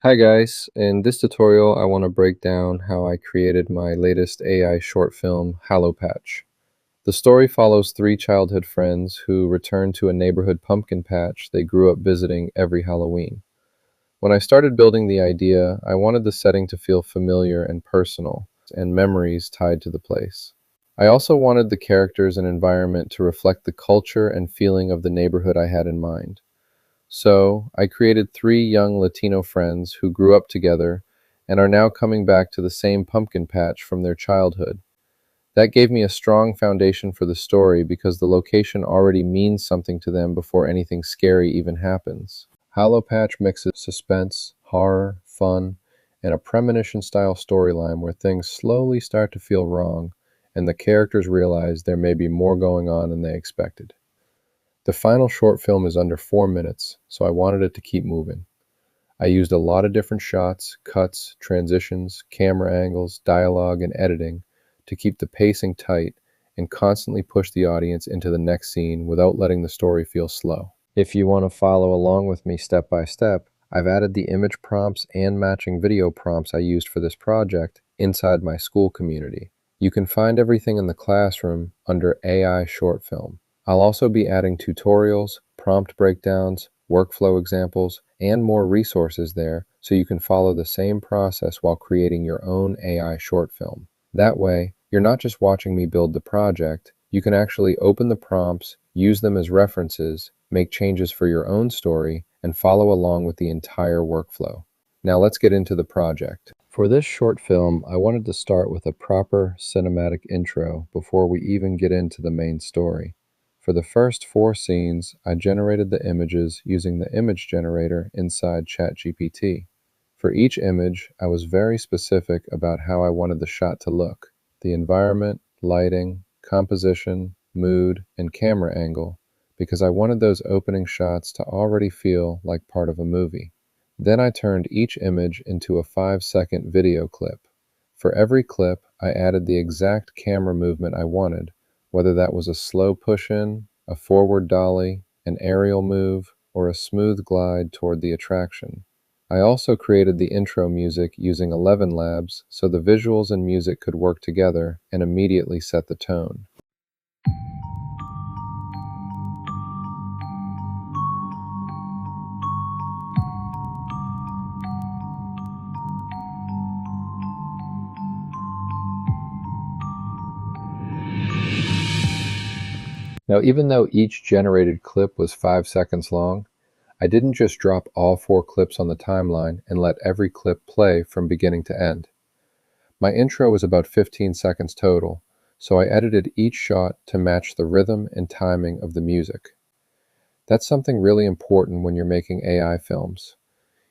Hi guys, in this tutorial I want to break down how I created my latest AI short film, HallowPatch. The story follows three childhood friends who return to a neighborhood pumpkin patch they grew up visiting every Halloween. When I started building the idea, I wanted the setting to feel familiar and personal, and memories tied to the place. I also wanted the characters and environment to reflect the culture and feeling of the neighborhood I had in mind. So, I created three young Latino friends who grew up together and are now coming back to the same pumpkin patch from their childhood. That gave me a strong foundation for the story because the location already means something to them before anything scary even happens. Hollow Patch mixes suspense, horror, fun, and a premonition-style storyline where things slowly start to feel wrong and the characters realize there may be more going on than they expected. The final short film is under 4 minutes, so I wanted it to keep moving. I used a lot of different shots, cuts, transitions, camera angles, dialogue, and editing to keep the pacing tight and constantly push the audience into the next scene without letting the story feel slow. If you want to follow along with me step by step, I've added the image prompts and matching video prompts I used for this project inside my school community. You can find everything in the classroom under AI Short Film. I'll also be adding tutorials, prompt breakdowns, workflow examples, and more resources there so you can follow the same process while creating your own AI short film. That way, you're not just watching me build the project, you can actually open the prompts, use them as references, make changes for your own story, and follow along with the entire workflow. Now let's get into the project. For this short film, I wanted to start with a proper cinematic intro before we even get into the main story. For the first 4 scenes, I generated the images using the image generator inside ChatGPT. For each image, I was very specific about how I wanted the shot to look: the environment, lighting, composition, mood, and camera angle, because I wanted those opening shots to already feel like part of a movie. Then I turned each image into a 5-second video clip. For every clip, I added the exact camera movement I wanted, whether that was a slow push-in, a forward dolly, an aerial move, or a smooth glide toward the attraction. I also created the intro music using 11 Labs so the visuals and music could work together and immediately set the tone. Now, even though each generated clip was 5 seconds long, I didn't just drop all 4 clips on the timeline and let every clip play from beginning to end. My intro was about 15 seconds total, so I edited each shot to match the rhythm and timing of the music. That's something really important when you're making AI films.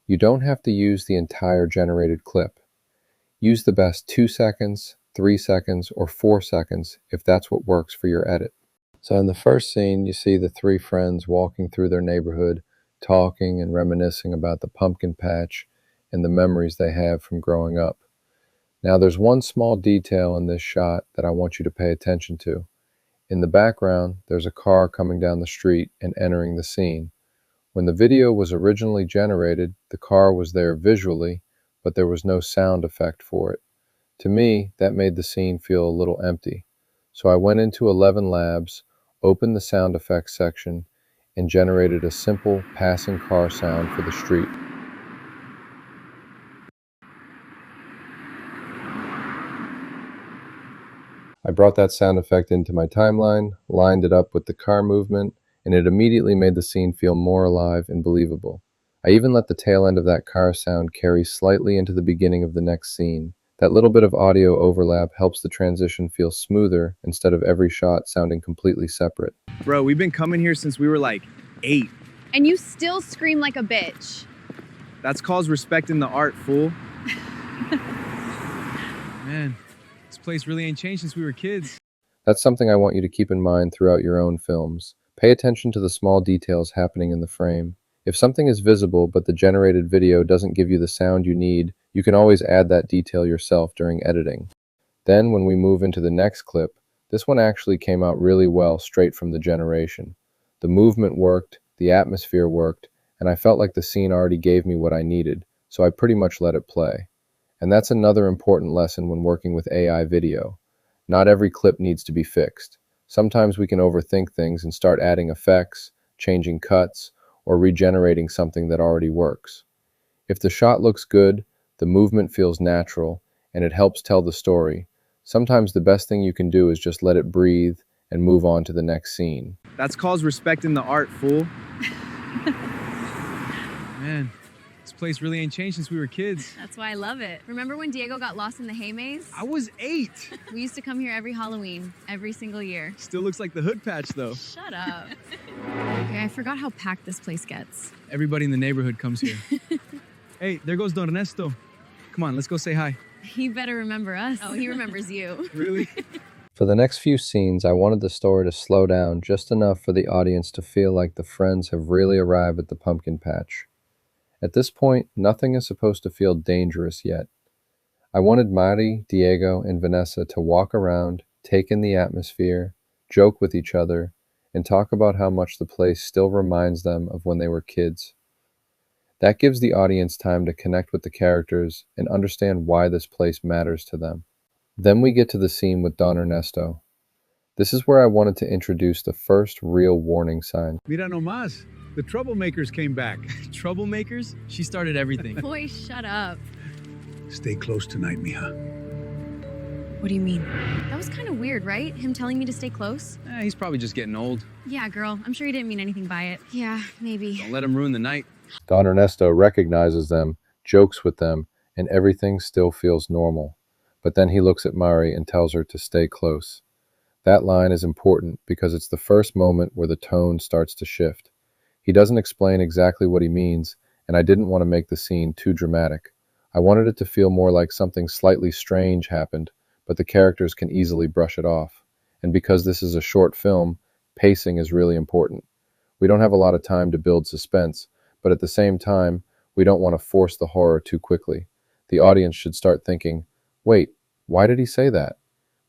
You don't have to use the entire generated clip. Use the best 2 seconds, 3 seconds, or 4 seconds if that's what works for your edit. So in the first scene, you see the three friends walking through their neighborhood, talking and reminiscing about the pumpkin patch and the memories they have from growing up. Now there's one small detail in this shot that I want you to pay attention to. In the background, there's a car coming down the street and entering the scene. When the video was originally generated, the car was there visually, but there was no sound effect for it. To me, that made the scene feel a little empty. So I went into 11 Labs, opened the sound effects section, and generated a simple passing car sound for the street. I brought that sound effect into my timeline, lined it up with the car movement, and it immediately made the scene feel more alive and believable. I even let the tail end of that car sound carry slightly into the beginning of the next scene. That little bit of audio overlap helps the transition feel smoother instead of every shot sounding completely separate. Bro, we've been coming here since we were like 8. And you still scream like a bitch. That's called respecting the art, fool. Man, this place really ain't changed since we were kids. That's something I want you to keep in mind throughout your own films. Pay attention to the small details happening in the frame. If something is visible but the generated video doesn't give you the sound you need, you can always add that detail yourself during editing. Then when we move into the next clip, this one actually came out really well straight from the generation. The movement worked, the atmosphere worked, and I felt like the scene already gave me what I needed, so I pretty much let it play. And that's another important lesson when working with AI video. Not every clip needs to be fixed. Sometimes we can overthink things and start adding effects, changing cuts, or regenerating something that already works. If the shot looks good, the movement feels natural, and it helps tell the story, sometimes the best thing you can do is just let it breathe and move on to the next scene. That's called respecting the art, fool. Man, this place really ain't changed since we were kids. That's why I love it. Remember when Diego got lost in the hay maze? I was 8. We used to come here every Halloween, every single year. Still looks like the hood patch, though. Shut up. Okay, I forgot how packed this place gets. Everybody in the neighborhood comes here. Hey, there goes Don Ernesto. Come on, let's go say hi. He better remember us. Oh, he remembers you. Really? For the next few scenes, I wanted the story to slow down just enough for the audience to feel like the friends have really arrived at the pumpkin patch. At this point, nothing is supposed to feel dangerous yet. I wanted Mari, Diego, and Vanessa to walk around, take in the atmosphere, joke with each other, and talk about how much the place still reminds them of when they were kids. That gives the audience time to connect with the characters and understand why this place matters to them. Then we get to the scene with Don Ernesto. This is where I wanted to introduce the first real warning sign. Mira nomás, the troublemakers came back. Troublemakers? She started everything. Boy, shut up. Stay close tonight, mija. What do you mean? That was kind of weird, right? Him telling me to stay close? He's probably just getting old. Yeah, girl. I'm sure he didn't mean anything by it. Yeah, maybe. Don't let him ruin the night. Don Ernesto recognizes them, jokes with them, and everything still feels normal. But then he looks at Mari and tells her to stay close. That line is important because it's the first moment where the tone starts to shift. He doesn't explain exactly what he means, and I didn't want to make the scene too dramatic. I wanted it to feel more like something slightly strange happened, but the characters can easily brush it off. And because this is a short film, pacing is really important. We don't have a lot of time to build suspense, but at the same time, we don't want to force the horror too quickly. The audience should start thinking, wait, why did he say that?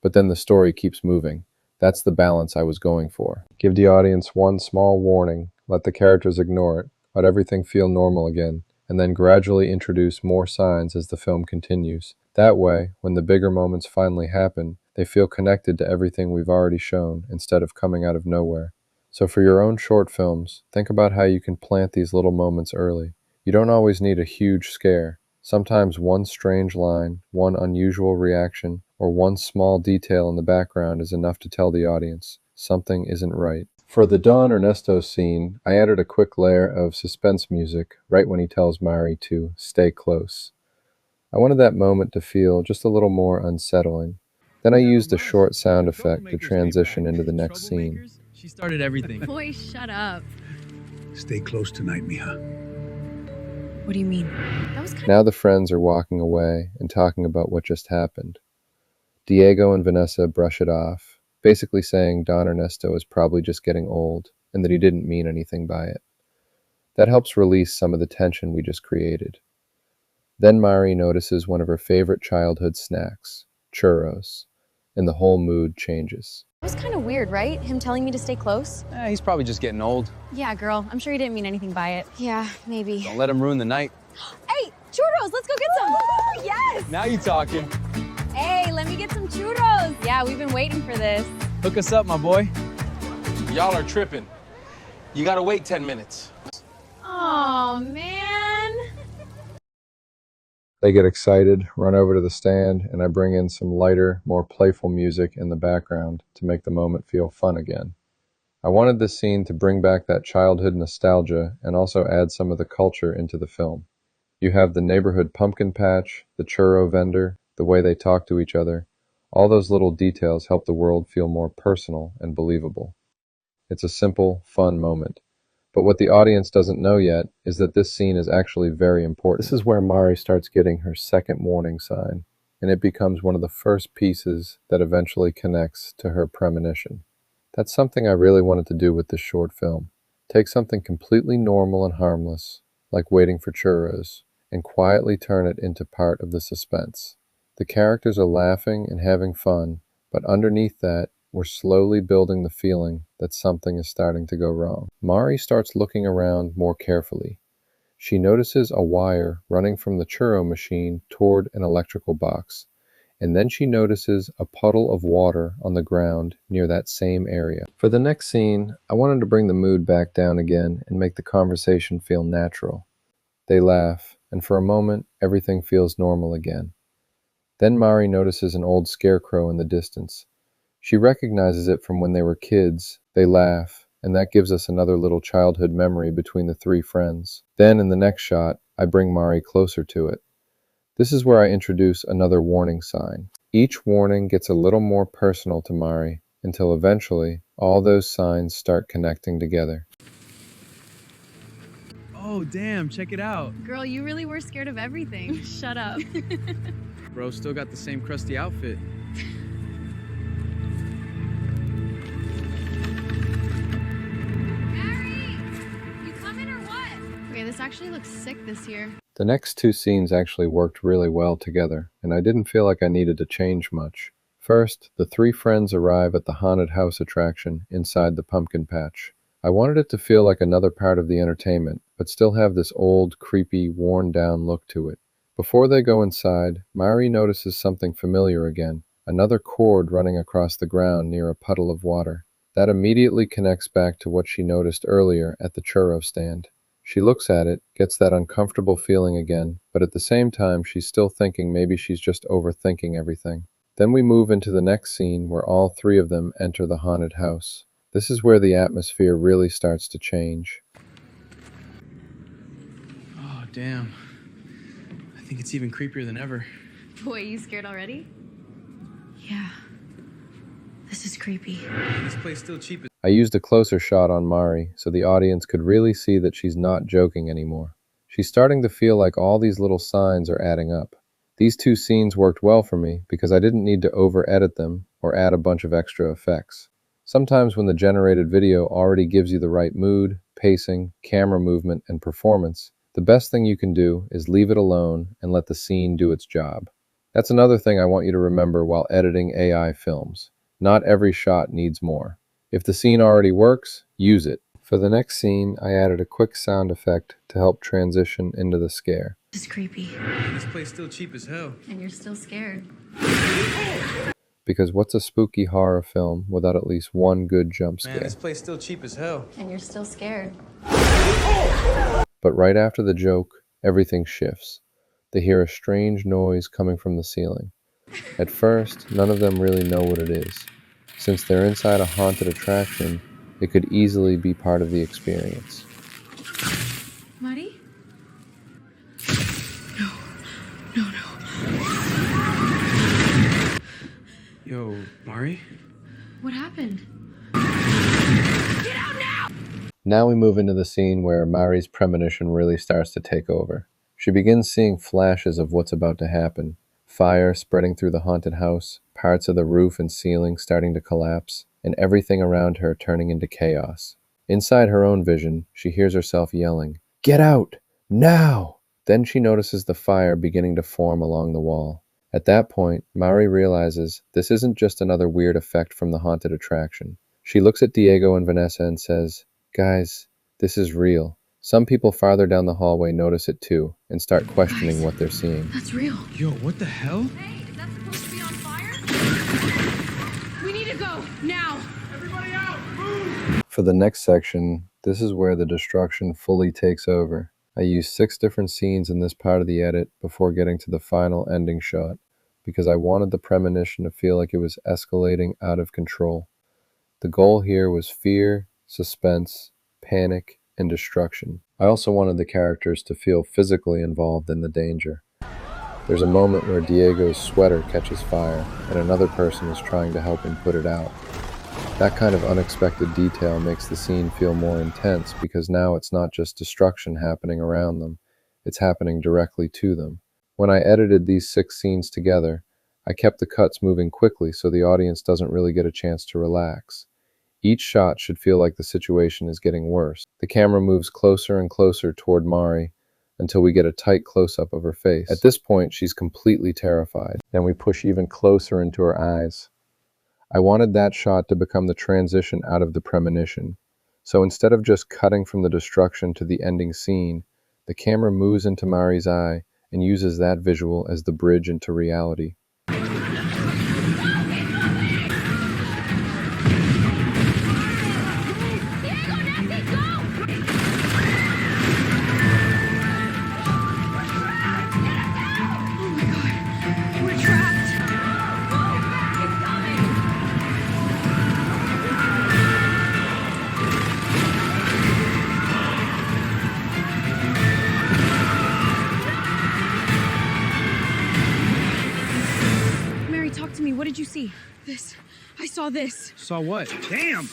But then the story keeps moving. That's the balance I was going for. Give the audience one small warning, let the characters ignore it, let everything feel normal again, and then gradually introduce more signs as the film continues. That way, when the bigger moments finally happen, they feel connected to everything we've already shown instead of coming out of nowhere. So for your own short films, think about how you can plant these little moments early. You don't always need a huge scare. Sometimes one strange line, one unusual reaction, or one small detail in the background is enough to tell the audience something isn't right. For the Don Ernesto scene, I added a quick layer of suspense music right when he tells Mari to stay close. I wanted that moment to feel just a little more unsettling. Then I used a short sound effect to transition into the next scene. She started everything. Boy, shut up. Stay close tonight, mija. What do you mean? That was kind Now the friends are walking away and talking about what just happened. Diego and Vanessa brush it off, basically saying Don Ernesto is probably just getting old and that he didn't mean anything by it. That helps release some of the tension we just created. Then Mari notices one of her favorite childhood snacks, churros, and the whole mood changes. That was kind of weird, right? Him telling me to stay close? He's probably just getting old. Yeah, girl. I'm sure he didn't mean anything by it. Yeah, maybe. Don't let him ruin the night. Hey, churros! Let's go get some! Oh, yes! Now you talking. Hey, let me get some churros! Yeah, we've been waiting for this. Hook us up, my boy. Y'all are tripping. You gotta wait 10 minutes. Oh, man. They get excited, run over to the stand, and I bring in some lighter, more playful music in the background to make the moment feel fun again. I wanted this scene to bring back that childhood nostalgia and also add some of the culture into the film. You have the neighborhood pumpkin patch, the churro vendor, the way they talk to each other. All those little details help the world feel more personal and believable. It's a simple, fun moment. But what the audience doesn't know yet is that this scene is actually very important. This is where Mari starts getting her second warning sign, and it becomes one of the first pieces that eventually connects to her premonition. That's something I really wanted to do with this short film. Take something completely normal and harmless, like waiting for churros, and quietly turn it into part of the suspense. The characters are laughing and having fun, but underneath that, we're slowly building the feeling that something is starting to go wrong. Mari starts looking around more carefully. She notices a wire running from the churro machine toward an electrical box, and then she notices a puddle of water on the ground near that same area. For the next scene, I wanted to bring the mood back down again and make the conversation feel natural. They laugh, and for a moment, everything feels normal again. Then Mari notices an old scarecrow in the distance. She recognizes it from when they were kids. They laugh, and that gives us another little childhood memory between the three friends. Then, in the next shot, I bring Mari closer to it. This is where I introduce another warning sign. Each warning gets a little more personal to Mari, until eventually, all those signs start connecting together. Oh, damn, check it out. Girl, you really were scared of everything. Shut up. Bro, still got the same crusty outfit. Mary! You coming or what? Okay, this actually looks sick this year. The next two scenes actually worked really well together, and I didn't feel like I needed to change much. First, the three friends arrive at the haunted house attraction inside the pumpkin patch. I wanted it to feel like another part of the entertainment, but still have this old, creepy, worn-down look to it. Before they go inside, Mari notices something familiar again, another cord running across the ground near a puddle of water. That immediately connects back to what she noticed earlier at the churro stand. She looks at it, gets that uncomfortable feeling again, but at the same time she's still thinking maybe she's just overthinking everything. Then we move into the next scene where all three of them enter the haunted house. This is where the atmosphere really starts to change. Oh, damn. I think it's even creepier than ever. Boy, you scared already? Yeah. This is creepy. This place still cheap as... I used a closer shot on Mari so the audience could really see that she's not joking anymore. She's starting to feel like all these little signs are adding up. These two scenes worked well for me because I didn't need to over-edit them or add a bunch of extra effects. Sometimes when the generated video already gives you the right mood, pacing, camera movement, and performance, the best thing you can do is leave it alone and let the scene do its job. That's another thing I want you to remember while editing AI films. Not every shot needs more. If the scene already works, use it. For the next scene, I added a quick sound effect to help transition into the scare. This is creepy. This place still cheap as hell. And you're still scared. Because what's a spooky horror film without at least one good jump Man, scare? this place still cheap as hell. And you're still scared. But right after the joke, everything shifts. They hear a strange noise coming from the ceiling. At first, none of them really know what it is. Since they're inside a haunted attraction, it could easily be part of the experience. Mari? No. No, no. Yo, Mari? What happened? Now we move into the scene where Mari's premonition really starts to take over. She begins seeing flashes of what's about to happen. Fire spreading through the haunted house, parts of the roof and ceiling starting to collapse, and everything around her turning into chaos. Inside her own vision, she hears herself yelling, "Get out! Now!" Then she notices the fire beginning to form along the wall. At that point, Mari realizes this isn't just another weird effect from the haunted attraction. She looks at Diego and Vanessa and says, "Guys, this is real." Some people farther down the hallway notice it too and start questioning what they're seeing. That's real. Yo, what the hell? Hey, is that supposed to be on fire? We need to go, now! For the next section, this is where the destruction fully takes over. I used 6 different scenes in this part of the edit before getting to the final ending shot, because I wanted the premonition to feel like it was escalating out of control. The goal here was fear, suspense, panic, and destruction. I also wanted the characters to feel physically involved in the danger. There's a moment where Diego's sweater catches fire, and another person is trying to help him put it out. That kind of unexpected detail makes the scene feel more intense because now it's not just destruction happening around them, it's happening directly to them. When I edited these 6 scenes together, I kept the cuts moving quickly so the audience doesn't really get a chance to relax. Each shot should feel like the situation is getting worse. The camera moves closer and closer toward Mari until we get a tight close-up of her face. At this point, she's completely terrified. Then we push even closer into her eyes. I wanted that shot to become the transition out of the premonition. So instead of just cutting from the destruction to the ending scene, The camera moves into Mari's eye and uses that visual as the bridge into reality. What did you see? This. I saw this. Saw what? Damn!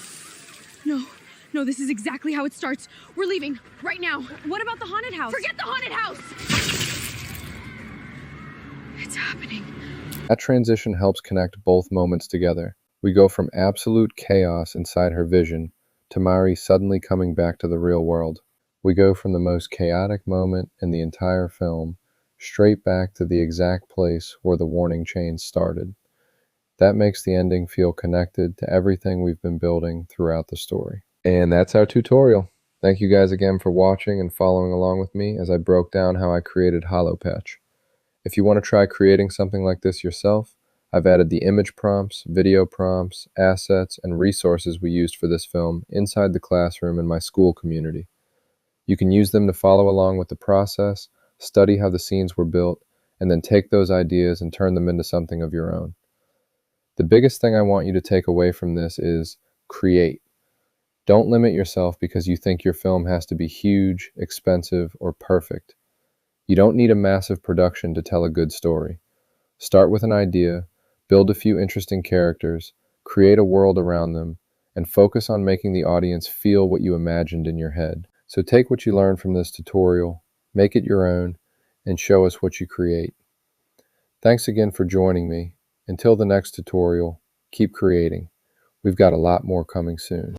No, this is exactly how it starts. We're leaving right now. What about the haunted house? Forget the haunted house! It's happening. That transition helps connect both moments together. We go from absolute chaos inside her vision to Mari suddenly coming back to the real world. We go from the most chaotic moment in the entire film straight back to the exact place where the warning chains started. That makes the ending feel connected to everything we've been building throughout the story. And that's our tutorial. Thank you guys again for watching and following along with me as I broke down how I created HallowPatch. If you want to try creating something like this yourself, I've added the image prompts, video prompts, assets, and resources we used for this film inside the classroom in my school community. You can use them to follow along with the process, study how the scenes were built, and then take those ideas and turn them into something of your own. The biggest thing I want you to take away from this is create. Don't limit yourself because you think your film has to be huge, expensive, or perfect. You don't need a massive production to tell a good story. Start with an idea, build a few interesting characters, create a world around them, and focus on making the audience feel what you imagined in your head. So take what you learned from this tutorial, make it your own, and show us what you create. Thanks again for joining me. Until the next tutorial, keep creating. We've got a lot more coming soon.